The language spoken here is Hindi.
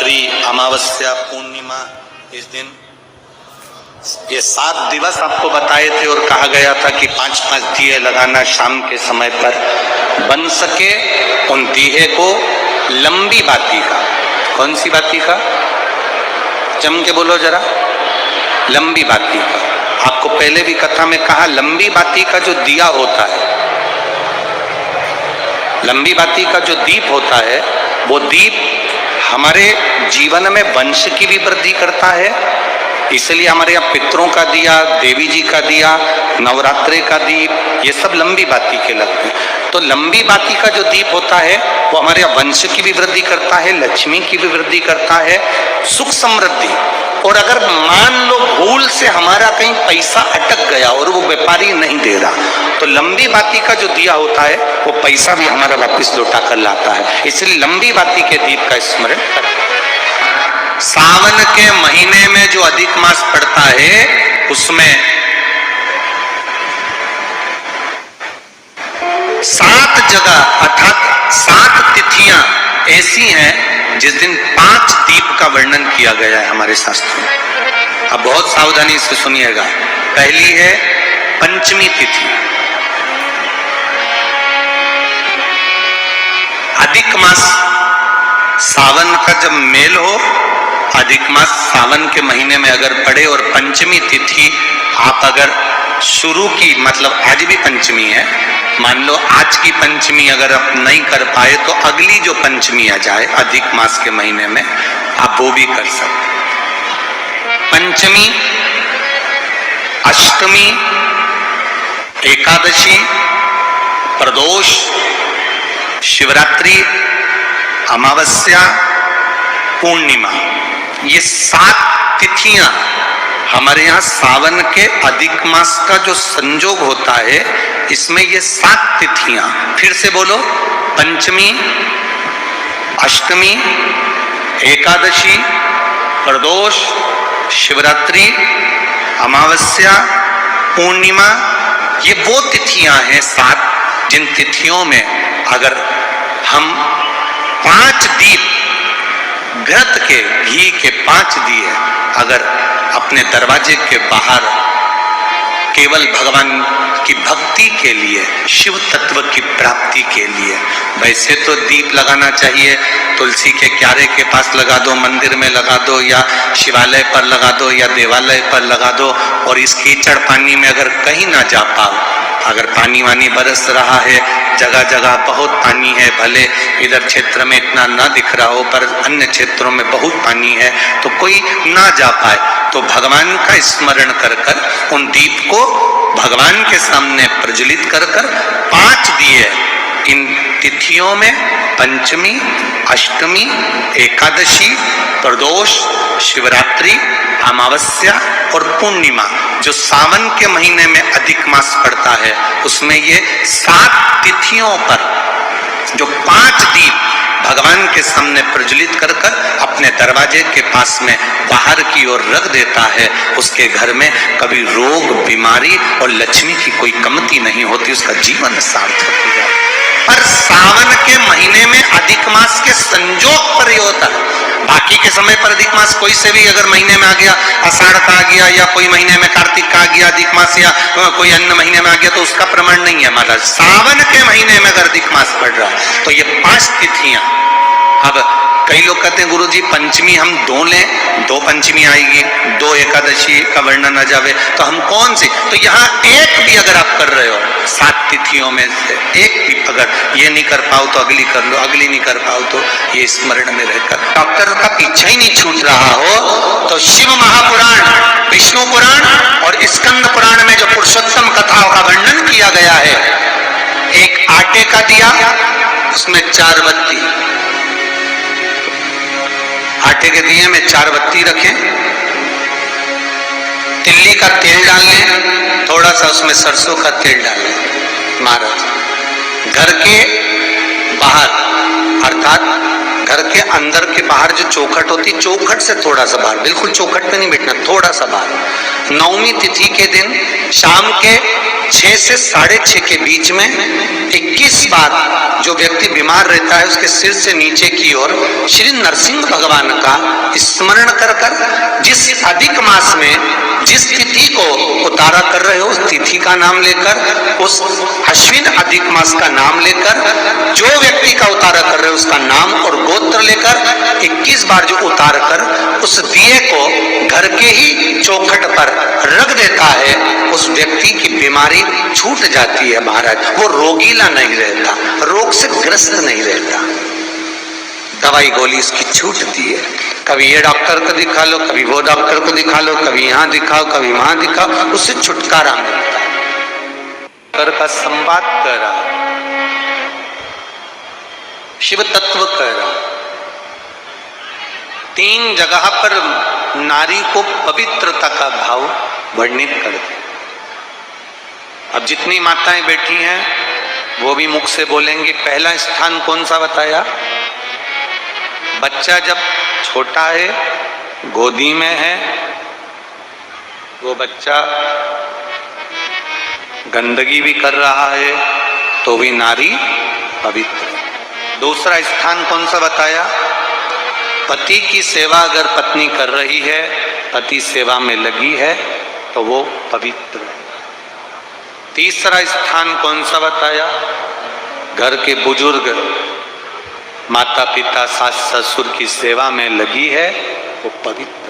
शिवरात्रि, अमावस्या, पूर्णिमा, इस दिन ये 7 दिवस आपको बताए थे और कहा गया था कि 5-5 दिए लगाना शाम के समय पर। बन सके उन दिए को लंबी बाती का, कौन सी बाती का, जम के बोलो जरा, लंबी बाती का। आपको पहले भी कथा में कहा, लंबी बाती का जो दिया होता है, लंबी बाती का जो दीप होता है, वो दीप हमारे जीवन में वंश की भी वृद्धि करता है। इसलिए हमारे यहाँ पितरों का दिया, देवी जी का दिया, नवरात्रे का दीप, ये सब लंबी बाती के लगते हैं। तो लंबी बाती का जो दीप होता है वो हमारे यहाँ वंश की भी वृद्धि करता है, लक्ष्मी की भी वृद्धि करता है, सुख समृद्धि। और अगर मान लो भूल से हमारा कहीं पैसा अटक गया और वो व्यापारी नहीं दे रहा, तो लंबी बाती का जो दिया होता है वो पैसा भी हमारा वापिस लौटा कर लाता है। इसलिए लंबी बाती के दीप का स्मरण करें। सावन के महीने में जो अधिक मास पड़ता है उसमें 7 जगह अर्थात 7 तिथियां ऐसी हैं जिस दिन 5 दीप का वर्णन किया गया है हमारे शास्त्रों में। अब बहुत सावधानी से सुनिएगा। पहली है पंचमी तिथि। अधिक मास सावन का जब मेल हो, अधिक मास सावन के महीने में अगर पड़े और पंचमी तिथि आप अगर शुरू की, मतलब आज भी पंचमी है, मान लो आज की पंचमी अगर आप नहीं कर पाए तो अगली जो पंचमी आ जाए अधिक मास के महीने में आप वो भी कर सकते। पंचमी, अष्टमी, एकादशी, प्रदोष, शिवरात्रि, अमावस्या, पूर्णिमा, ये 7 तिथियां हमारे यहाँ सावन के अधिक मास का जो संजोग होता है, इसमें ये 7 तिथियां, फिर से बोलो, पंचमी, अष्टमी, एकादशी, प्रदोष, शिवरात्रि, अमावस्या, पूर्णिमा, ये वो तिथियां हैं 7 जिन तिथियों में अगर हम 5 दीप घृत के, घी के 5 दिए अगर अपने दरवाजे के बाहर केवल भगवान की भक्ति के लिए, शिव तत्व की प्राप्ति के लिए, वैसे तो दीप लगाना चाहिए, तुलसी के क्यारे के पास लगा दो, मंदिर में लगा दो, या शिवालय पर लगा दो, या देवालय पर लगा दो। और इस कीचड़ पानी में अगर कहीं ना जा पाओ, अगर पानी वानी बरस रहा है, जगह जगह बहुत पानी है, भले इधर क्षेत्र में इतना ना दिख रहा हो पर अन्य क्षेत्रों में बहुत पानी है, तो कोई ना जा पाए तो भगवान का स्मरण कर कर उन दीप को भगवान के सामने प्रज्वलित कर कर 5 दिए इन तिथियों में, पंचमी, अष्टमी, एकादशी, प्रदोष, शिवरात्रि, अमावस्या और पूर्णिमा, जो सावन के महीने में अधिक मास पड़ता है, उसमें ये 7 तिथियों पर जो 5 दीप भगवान के सामने प्रज्वलित कर कर अपने दरवाजे के पास में बाहर की ओर रख देता है, उसके घर में कभी रोग, बीमारी और लक्ष्मी की कोई कमती नहीं होती, उसका जीवन सार्थक हो जाता है। पर सावन के महीने में अधिक मास के संजोग पर ही होता है। बाकी के समय पर अधिक मास कोई से भी अगर महीने में आ गया, आषाढ़ का आ गया, या कोई महीने में कार्तिक का आ गया अधिक मास, या कोई अन्य महीने में आ गया, तो उसका प्रमाण नहीं है महाराज। सावन के महीने में अगर अधिक मास पड़ रहा है तो ये 5 तिथियां। अब कई लोग कहते हैं गुरुजी पंचमी हम 2 लें, 2 पंचमी आएगी, 2 एकादशी का वर्णन आ जावे, तो हम कौन सी? तो यहाँ एक भी अगर आप कर रहे हो 7 तिथियों में से एक भी अगर ये नहीं कर पाओ तो अगली कर लो, अगली नहीं कर पाओ तो ये स्मरण में रहकर डॉक्टर का पीछा ही नहीं छूट रहा हो, तो शिव महापुराण, विष्णु पुराण और स्कंद पुराण में जो पुरुषोत्तम कथाओं का वर्णन किया गया है, एक आटे का दिया, उसमें 4 बत्ती, आटे के दिए में 4 बत्ती रखें, तिल्ली का तेल डाल लें, थोड़ा सा उसमें सरसों का तेल डाल लें। महाराज घर के बाहर अर्थात घर के अंदर के बाहर जो चौखट होती, चौखट से थोड़ा सा बाहर, बिल्कुल चौखट पे नहीं बैठना, थोड़ा सा बाहर, 9वीं तिथि के दिन शाम के 6 से 6:30 के बीच में 21 बार जो व्यक्ति व्यक्ति बीमार रहता है उसके सिर से नीचे की ओर श्री नरसिंह भगवान का स्मरण कर कर जिस अधिक मास में जिस तिथि को उतारा कर रहे हो उस तिथि का नाम लेकर, उस अश्विन अधिक मास का नाम लेकर, जो व्यक्ति का उतारा कर रहे हो उसका नाम और गोत्र लेकर 21 बार जो उतार कर उस दिए को घर के ही चौखट पर रख देता है, उस व्यक्ति की बीमारी छूट जाती है महाराज। वो रोगीला नहीं रहता, रोग से ग्रस्त नहीं रहता, दवाई गोली इसकी छूटती है। कभी ये डॉक्टर को दिखा लो, कभी वो डॉक्टर को दिखा लो, कभी यहाँ दिखाओ, कभी वहां दिखाओ, उससे छुटकारा मिलता है। कर का संवाद कर रहा, शिव तत्व कर रहा, 3 जगह पर नारी को पवित्रता का भाव वर्णित करते। अब जितनी माताएं बैठी हैं वो भी मुख से बोलेंगे। पहला स्थान कौन सा बताया? बच्चा जब छोटा है, गोदी में है, वो बच्चा गंदगी भी कर रहा है तो भी नारी पवित्र है। दूसरा स्थान कौन सा बताया? पति की सेवा अगर पत्नी कर रही है, पति सेवा में लगी है तो वो पवित्र है। तीसरा स्थान कौन सा बताया? घर के बुजुर्ग माता पिता सास ससुर की सेवा में लगी है वो पवित्र।